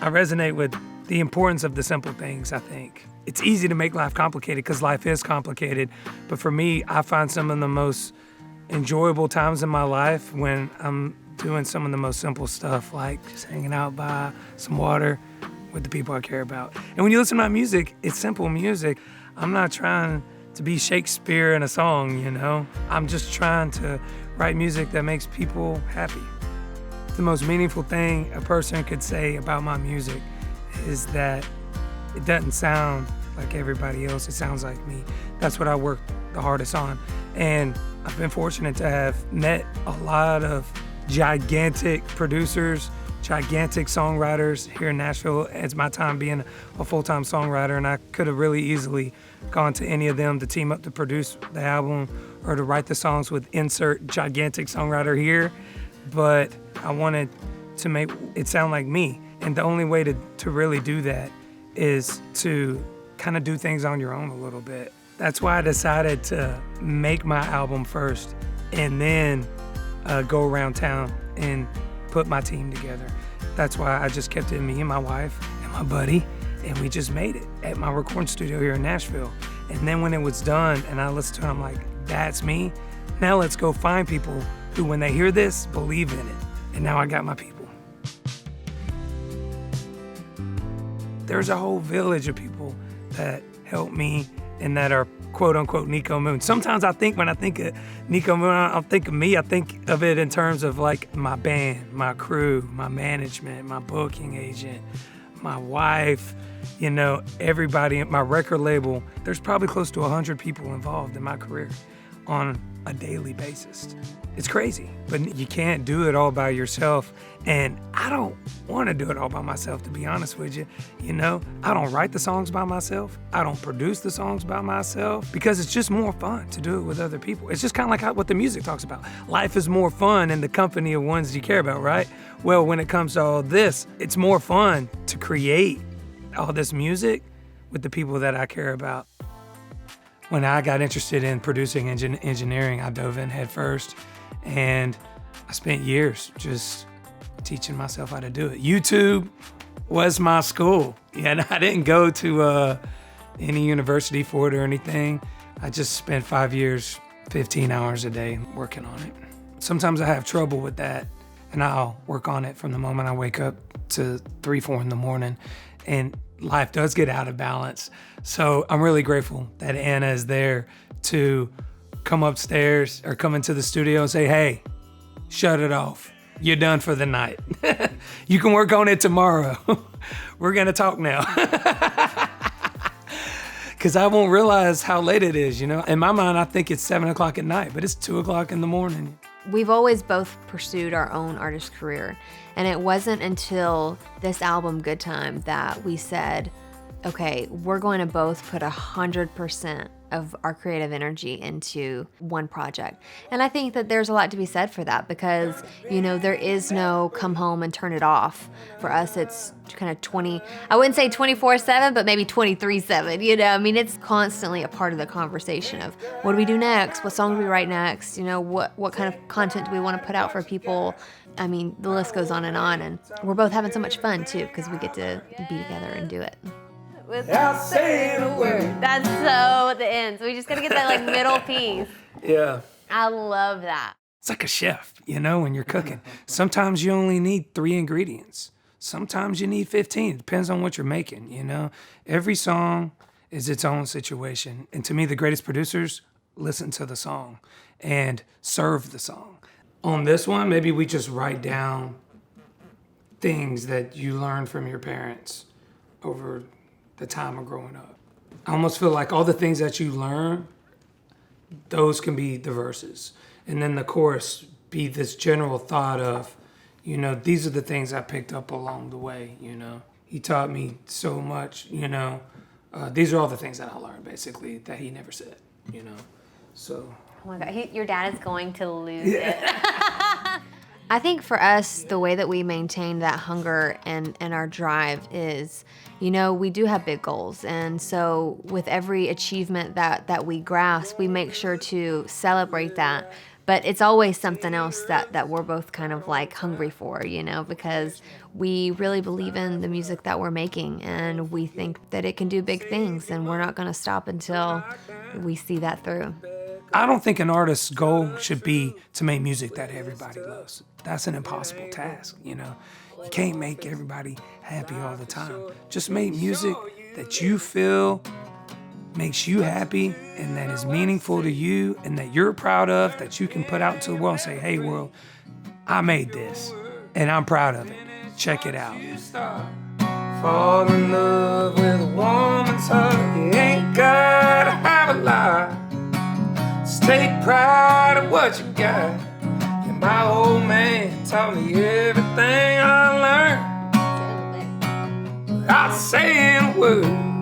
I resonate with the importance of the simple things, I think. It's easy to make life complicated because life is complicated. But for me, I find some of the most enjoyable times in my life when I'm doing some of the most simple stuff, like just hanging out by some water with the people I care about. And when you listen to my music, it's simple music. I'm not trying to be Shakespeare in a song, you know? I'm just trying to write music that makes people happy. The most meaningful thing a person could say about my music is that it doesn't sound like everybody else, it sounds like me. That's what I work the hardest on. And I've been fortunate to have met a lot of gigantic producers, gigantic songwriters here in Nashville. It's my time being a full-time songwriter, and I could have really easily gone to any of them to team up to produce the album or to write the songs with insert gigantic songwriter here. But I wanted to make it sound like me. And the only way to really do that is to kind of do things on your own a little bit. That's why I decided to make my album first and then go around town and put my team together. That's why I just kept it me and my wife and my buddy, and we just made it at my recording studio here in Nashville. And then when it was done and I listened to it, I'm like, that's me. Now let's go find people who, when they hear this, believe in it. And now I got my people. There's a whole village of people that help me and that are quote unquote Niko Moon. Sometimes I think when I think of Niko Moon, I don't think of me. I think of it in terms of like my band, my crew, my management, my booking agent, my wife, you know, everybody, my record label. There's probably close to 100 people involved in my career on a daily basis. It's crazy, but you can't do it all by yourself. And I don't want to do it all by myself, to be honest with you. You know, I don't write the songs by myself. I don't produce the songs by myself because it's just more fun to do it with other people. It's just kind of like what the music talks about. Life is more fun in the company of ones you care about, right? Well, when it comes to all this, it's more fun to create all this music with the people that I care about. When I got interested in producing engineering, I dove in head first, and I spent years just teaching myself how to do it. YouTube was my school. Yeah, I didn't go to any university for it or anything. I just spent 5 years, 15 hours a day working on it. Sometimes I have trouble with that, and I'll work on it from the moment I wake up to 3, 4 in the morning, and life does get out of balance. So I'm really grateful that Anna is there to come upstairs or come into the studio and say, hey, shut it off. You're done for the night. You can work on it tomorrow. We're gonna talk now. Because I won't realize how late it is, you know? In my mind, I think it's 7 o'clock at night, but it's 2 o'clock in the morning. We've always both pursued our own artist career. And it wasn't until this album, Good Time, that we said, okay, we're going to both put 100% of our creative energy into one project. And I think that there's a lot to be said for that because, you know, there is no come home and turn it off. For us, it's kind of 20, I wouldn't say 24/7, but maybe 23/7, you know? I mean, it's constantly a part of the conversation of what do we do next? What song do we write next? You know, what kind of content do we want to put out for people? I mean, the list goes on. And we're both having so much fun too because we get to be together and do it. Without saying a word. That's so at the end. So we just gotta get that like middle piece. Yeah. I love that. It's like a chef, you know, when you're cooking. Sometimes you only need 3 ingredients. Sometimes you need 15. It depends on what you're making, you know. Every song is its own situation. And to me, the greatest producers listen to the song and serve the song. On this one, maybe we just write down things that you learned from your parents over the time of growing up. I almost feel like all the things that you learn, those can be the verses. And then the chorus be this general thought of, you know, these are the things I picked up along the way, you know. He taught me so much, you know. These are all the things that I learned, basically, that he never said, you know. So. Oh my God, your dad is going to lose it. I think for us, the way that we maintain that hunger and our drive is, you know, we do have big goals. And so with every achievement that we grasp, we make sure to celebrate that. But it's always something else that we're both kind of like hungry for, you know, because we really believe in the music that we're making and we think that it can do big things, and we're not going to stop until we see that through. I don't think an artist's goal should be to make music that everybody loves. That's an impossible task, you know. You can't make everybody happy all the time. Just make music that you feel makes you happy and that is meaningful to you and that you're proud of, that you can put out to the world and say, hey, world, I made this and I'm proud of it. Check it out. Fall in love with a woman's heart. You ain't gotta have a lot. Just take pride in what you got. And my old man taught me everything I learned without saying a word.